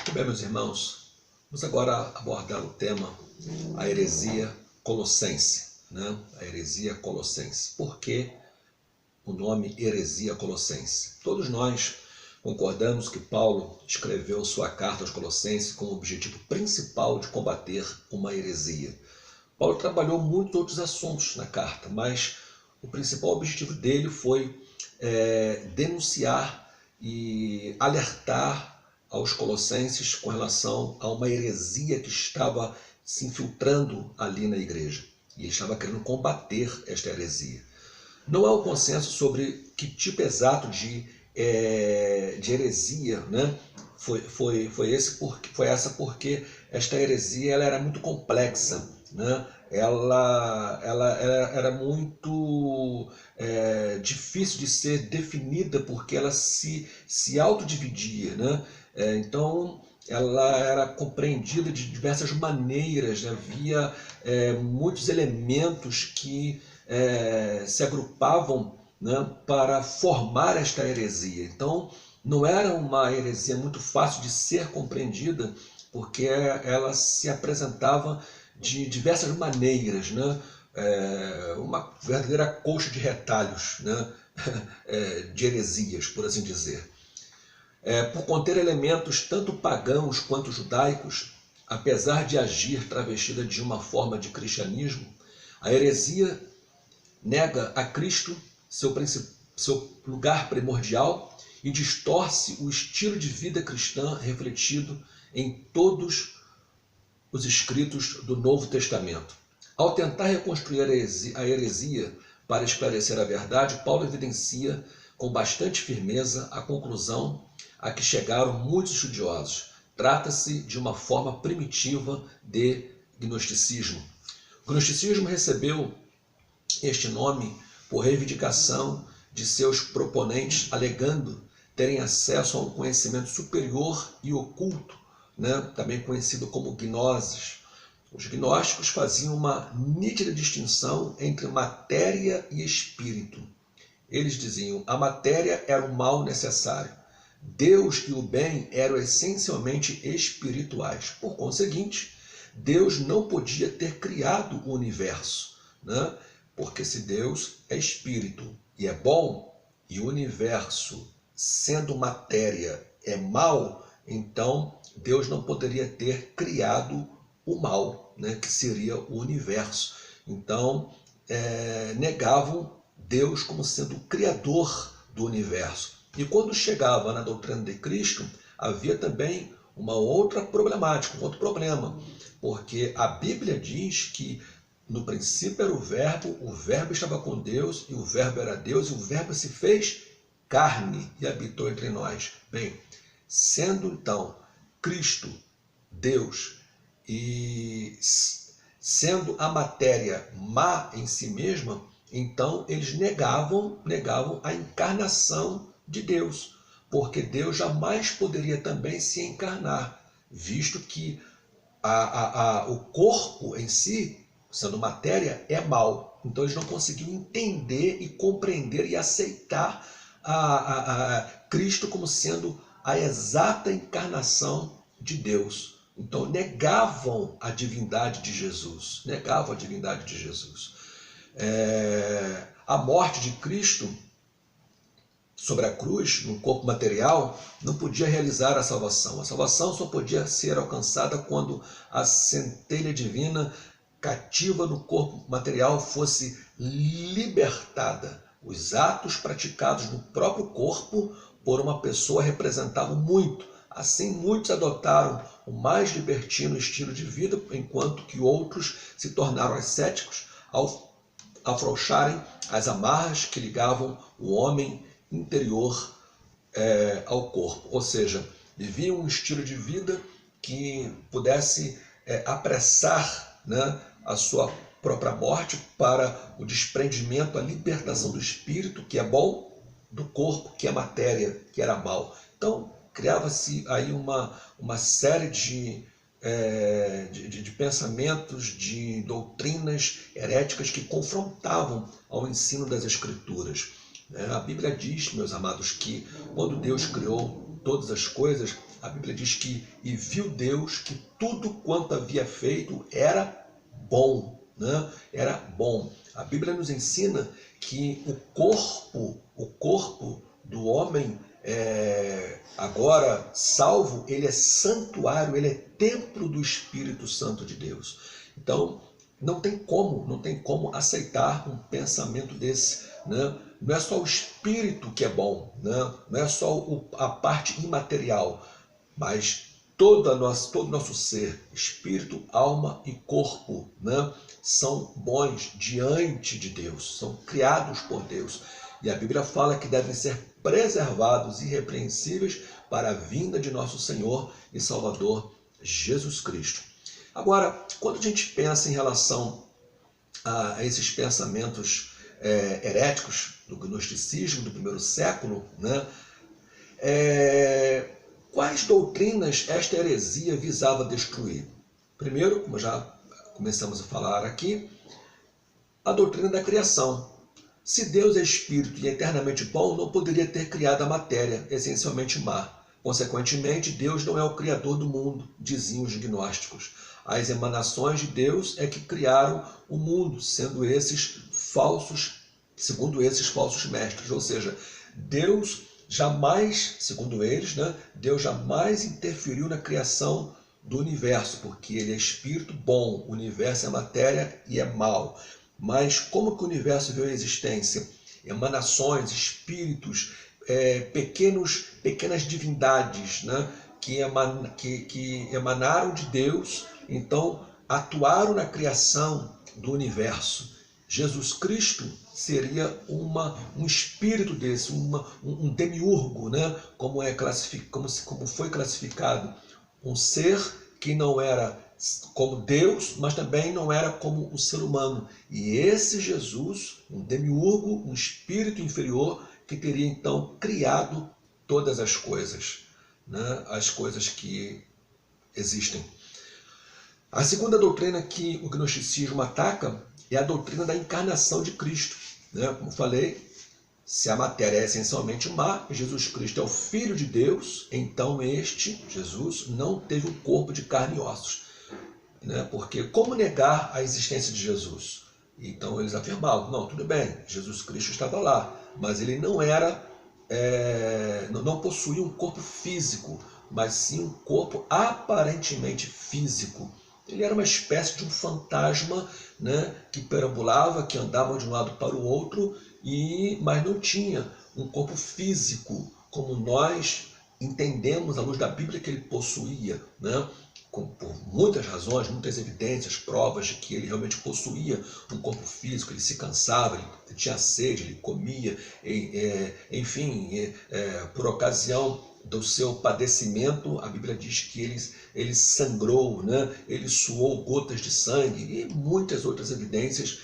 Muito bem, meus irmãos, vamos agora abordar o tema, a heresia colossense, né? A heresia colossense. Por que o nome heresia colossense? Todos nós concordamos que Paulo escreveu sua carta aos Colossenses com o objetivo principal de combater uma heresia. Paulo trabalhou muitos outros assuntos na carta, mas o principal objetivo dele foi denunciar e alertar aos colossenses com relação a uma heresia que estava se infiltrando ali na igreja. E ele estava querendo combater esta heresia. Não há um consenso sobre que tipo exato de heresia, né? Foi essa porque esta heresia ela era muito complexa, né? Ela era muito difícil de ser definida porque ela se autodividia, né? Então ela era compreendida de diversas maneiras, né? Havia muitos elementos que se agrupavam, né, para formar esta heresia. Então não era uma heresia muito fácil de ser compreendida, porque ela se apresentava de diversas maneiras, né? Uma verdadeira colcha de retalhos, né? De heresias, por assim dizer. Por conter elementos tanto pagãos quanto judaicos, apesar de agir travestida de uma forma de cristianismo, a heresia nega a Cristo seu lugar primordial e distorce o estilo de vida cristã refletido em todos os escritos do Novo Testamento. Ao tentar reconstruir a heresia para esclarecer a verdade, Paulo evidencia com bastante firmeza a conclusão a que chegaram muitos estudiosos. Trata-se de uma forma primitiva de gnosticismo. O gnosticismo recebeu este nome por reivindicação de seus proponentes, alegando terem acesso a um conhecimento superior e oculto, né? Também conhecido como gnoses. Os gnósticos faziam uma nítida distinção entre matéria e espírito. Eles diziam: a matéria era o mal necessário. Deus e o bem eram essencialmente espirituais. Por conseguinte, Deus não podia ter criado o universo, né? Porque se Deus é espírito e é bom, e o universo, sendo matéria, é mal, então Deus não poderia ter criado o mal, né, que seria o universo. Então, negavam Deus como sendo o criador do universo. E quando chegava na doutrina de Cristo, havia também uma outra problemática, um outro problema, porque a Bíblia diz que no princípio era o verbo estava com Deus, e o verbo era Deus, e o verbo se fez carne e habitou entre nós. Bem, sendo então Cristo Deus e sendo a matéria má em si mesma, então eles negavam a encarnação de Deus, porque Deus jamais poderia também se encarnar, visto que o corpo em si, sendo matéria, é mal. Então eles não conseguiam entender e compreender e aceitar a Cristo como sendo a exata encarnação de Deus. Então negavam a divindade de Jesus. Negavam a divindade de Jesus. A morte de Cristo sobre a cruz, no corpo material, não podia realizar a salvação. A salvação só podia ser alcançada quando a centelha divina cativa no corpo material fosse libertada. Os atos praticados no próprio corpo por uma pessoa representavam muito. Assim, muitos adotaram o mais libertino estilo de vida, enquanto que outros se tornaram ascéticos ao afrouxarem as amarras que ligavam o homem interior ao corpo. Ou seja, viviam um estilo de vida que pudesse apressar, né, a sua própria morte para o desprendimento, a libertação do espírito, que é bom, do corpo, que é matéria, que era mal. Então, criava-se aí uma série de pensamentos, de doutrinas heréticas que confrontavam ao ensino das Escrituras. A Bíblia diz, meus amados, que quando Deus criou todas as coisas, a Bíblia diz que e viu Deus que tudo quanto havia feito era bom, né? Era bom. A Bíblia nos ensina que o corpo do homem agora salvo, ele é santuário, ele é templo do Espírito Santo de Deus. Então, não tem como aceitar um pensamento desse, né? Não é só o espírito que é bom, né? Não é só a parte imaterial, mas todo o nosso ser, espírito, alma e corpo, né, são bons diante de Deus, são criados por Deus. E a Bíblia fala que devem ser preservados irrepreensíveis para a vinda de nosso Senhor e Salvador Jesus Cristo. Agora, quando a gente pensa em relação a esses pensamentos heréticos do gnosticismo do primeiro século, né, quais doutrinas esta heresia visava destruir? Primeiro, como já começamos a falar aqui, a doutrina da criação. Se Deus é espírito e é eternamente bom, não poderia ter criado a matéria, essencialmente má. Consequentemente, Deus não é o criador do mundo, diziam os gnósticos. As emanações de Deus é que criaram o mundo, segundo esses falsos mestres. Ou seja, Deus jamais, segundo eles, né, Deus jamais interferiu na criação do universo, porque ele é espírito bom, o universo é matéria e é mal. Mas como que o universo veio à existência? Emanações, espíritos, pequenas divindades, né, que emanaram de Deus, então atuaram na criação do universo. Jesus Cristo seria um espírito desse, um demiurgo, né? Como foi classificado, um ser que não era como Deus, mas também não era como o ser humano. E esse Jesus, um demiurgo, um espírito inferior, que teria então criado todas as coisas, né? As coisas que existem. A segunda doutrina que o gnosticismo ataca é a doutrina da encarnação de Cristo, né? Como falei, se a matéria é essencialmente má, Jesus Cristo é o Filho de Deus, então Jesus, não teve um corpo de carne e ossos, né? Porque como negar a existência de Jesus? Então eles afirmavam, não, tudo bem, Jesus Cristo estava lá, mas ele não possuía um corpo físico, mas sim um corpo aparentemente físico. Ele era uma espécie de um fantasma, né, que perambulava, que andava de um lado para o outro, mas não tinha um corpo físico, como nós entendemos à luz da Bíblia que ele possuía, né? Por muitas razões, muitas evidências, provas de que ele realmente possuía um corpo físico, ele se cansava, ele tinha sede, ele comia, enfim, por ocasião do seu padecimento, a Bíblia diz que ele sangrou, né? Ele suou gotas de sangue e muitas outras evidências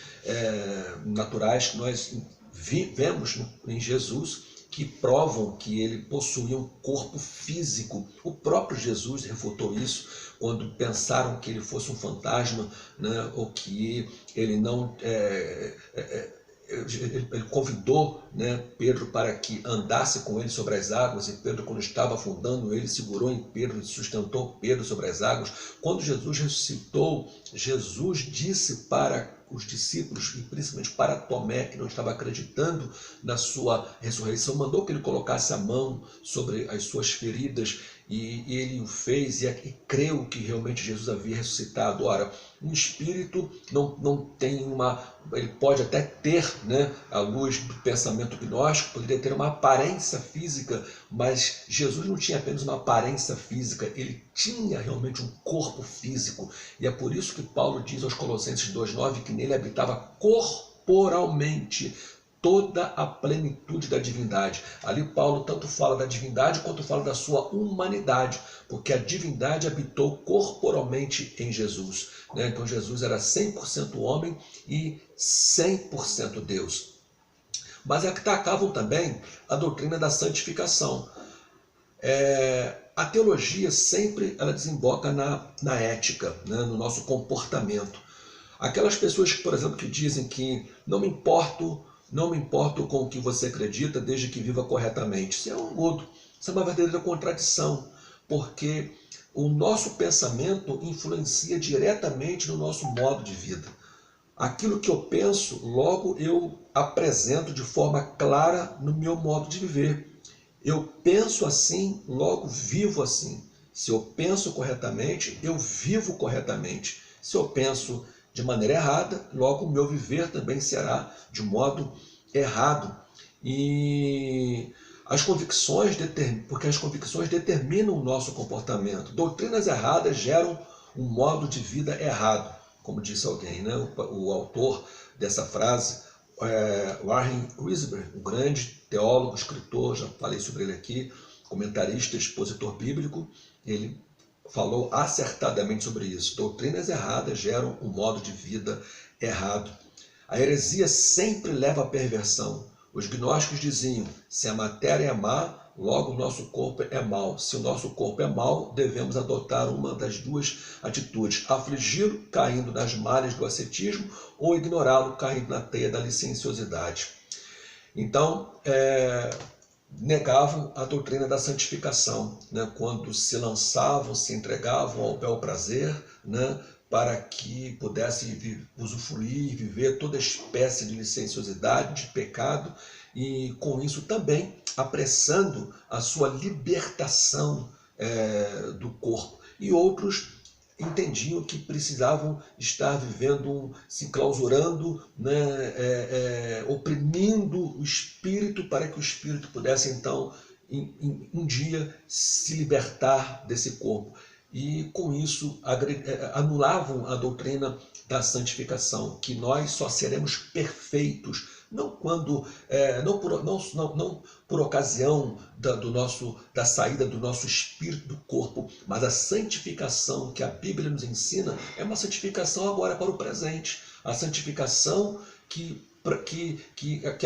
naturais que nós vemos em Jesus, que provam que ele possuía um corpo físico. O próprio Jesus refutou isso quando pensaram que ele fosse um fantasma, né? Ou que ele não... Ele convidou, né, Pedro para que andasse com ele sobre as águas, e Pedro, quando estava afundando, ele segurou em Pedro e sustentou Pedro sobre as águas. Quando Jesus ressuscitou, Jesus disse para os discípulos, e principalmente para Tomé, que não estava acreditando na sua ressurreição, mandou que ele colocasse a mão sobre as suas feridas, e ele o fez e creu que realmente Jesus havia ressuscitado. Ora, um espírito não tem ele pode até ter, né, à luz do pensamento gnóstico, poderia ter uma aparência física, mas Jesus não tinha apenas uma aparência física, ele tinha realmente um corpo físico. E é por isso que Paulo diz aos Colossenses 2,9 que nele habitava corporalmente toda a plenitude da divindade. Ali Paulo tanto fala da divindade quanto fala da sua humanidade, porque a divindade habitou corporalmente em Jesus, né? Então Jesus era 100% homem e 100% Deus. Mas atacavam também a doutrina da santificação. A teologia sempre ela desemboca na ética, né? No nosso comportamento. Aquelas pessoas, por exemplo, que dizem que não me importo com o que você acredita, desde que viva corretamente. Isso é um mudo, isso é uma verdadeira contradição, porque o nosso pensamento influencia diretamente no nosso modo de vida. Aquilo que eu penso, logo eu apresento de forma clara no meu modo de viver. Eu penso assim, logo vivo assim. Se eu penso corretamente, eu vivo corretamente. Se eu penso de maneira errada, logo o meu viver também será de modo errado. E porque as convicções determinam o nosso comportamento. Doutrinas erradas geram um modo de vida errado, como disse alguém, né? O autor dessa frase, Warren Wiersbe, um grande teólogo, escritor, já falei sobre ele aqui, comentarista, expositor bíblico, ele falou acertadamente sobre isso. Doutrinas erradas geram um modo de vida errado. A heresia sempre leva à perversão. Os gnósticos diziam: se a matéria é má, logo o nosso corpo é mau. Se o nosso corpo é mau, devemos adotar uma das duas atitudes: afligi-lo, caindo nas malhas do ascetismo, ou ignorá-lo, caindo na teia da licenciosidade. Então, negavam a doutrina da santificação, né? Quando se lançavam, se entregavam ao bel prazer, né? Para que pudesse usufruir, viver toda espécie de licenciosidade, de pecado, e com isso também apressando a sua libertação do corpo. E outros entendiam que precisavam estar vivendo, se clausurando, né, oprimindo o espírito, para que o espírito pudesse então um dia se libertar desse corpo. E com isso anulavam a doutrina da santificação, que nós só seremos perfeitos, não por ocasião da saída do nosso espírito do corpo, mas a santificação que a Bíblia nos ensina é uma santificação agora para o presente. A santificação que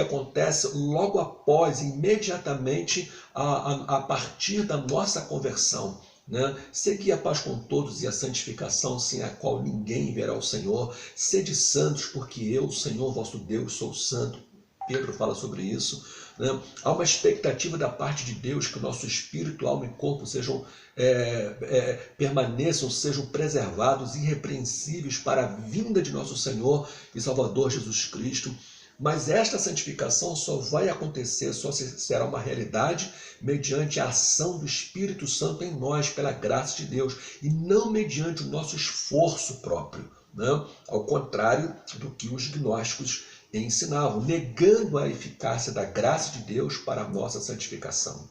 acontece logo após, imediatamente, a partir da nossa conversão. Né? Segui a paz com todos e a santificação, sem a qual ninguém verá o Senhor. Sede santos, porque eu, Senhor vosso Deus, sou santo. Pedro fala sobre isso. Né? Há uma expectativa da parte de Deus que o nosso espírito, alma e corpo permaneçam, sejam preservados, irrepreensíveis para a vinda de nosso Senhor e Salvador Jesus Cristo. Mas esta santificação só vai acontecer, só será uma realidade mediante a ação do Espírito Santo em nós, pela graça de Deus, e não mediante o nosso esforço próprio, né? Ao contrário do que os gnósticos ensinavam, negando a eficácia da graça de Deus para a nossa santificação.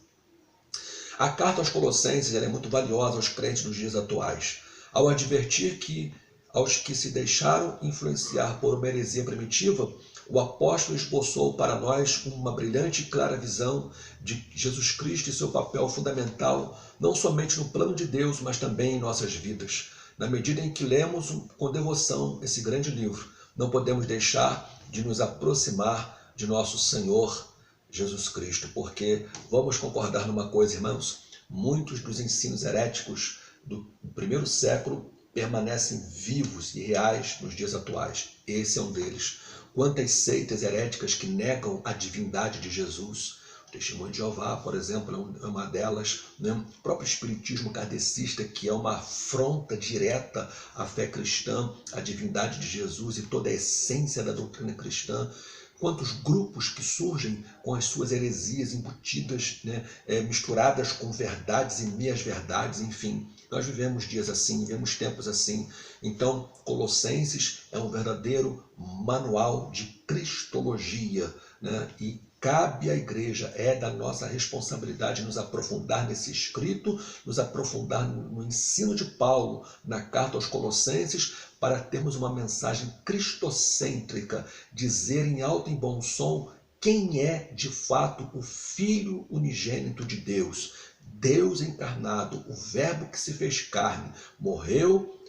A carta aos Colossenses é muito valiosa aos crentes nos dias atuais, ao advertir que aos que se deixaram influenciar por uma heresia primitiva, o apóstolo esboçou para nós uma brilhante e clara visão de Jesus Cristo e seu papel fundamental, não somente no plano de Deus, mas também em nossas vidas. Na medida em que lemos com devoção esse grande livro, não podemos deixar de nos aproximar de nosso Senhor Jesus Cristo, porque vamos concordar numa coisa, irmãos, muitos dos ensinos heréticos do primeiro século permanecem vivos e reais nos dias atuais. Esse é um deles. Quantas seitas heréticas que negam a divindade de Jesus. O Testemunho de Jeová, por exemplo, é uma delas. Né? O próprio espiritismo kardecista, que é uma afronta direta à fé cristã, à divindade de Jesus e toda a essência da doutrina cristã. Quantos grupos que surgem com as suas heresias embutidas, né, misturadas com verdades e meias-verdades, enfim. Nós vivemos dias assim, vivemos tempos assim. Então, Colossenses é um verdadeiro manual de cristologia, né? E cabe à igreja, é da nossa responsabilidade nos aprofundar nesse escrito, nos aprofundar no ensino de Paulo na carta aos Colossenses, para termos uma mensagem cristocêntrica, dizer em alto e bom som quem é de fato o Filho unigênito de Deus, Deus encarnado, o Verbo que se fez carne, morreu,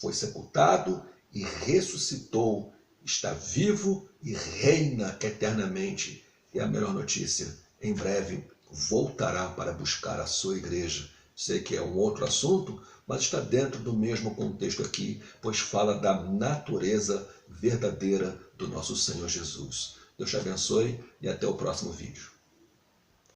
foi sepultado e ressuscitou, está vivo e reina eternamente. E a melhor notícia, em breve voltará para buscar a sua igreja. Sei que é um outro assunto, mas está dentro do mesmo contexto aqui, pois fala da natureza verdadeira do nosso Senhor Jesus. Deus te abençoe e até o próximo vídeo.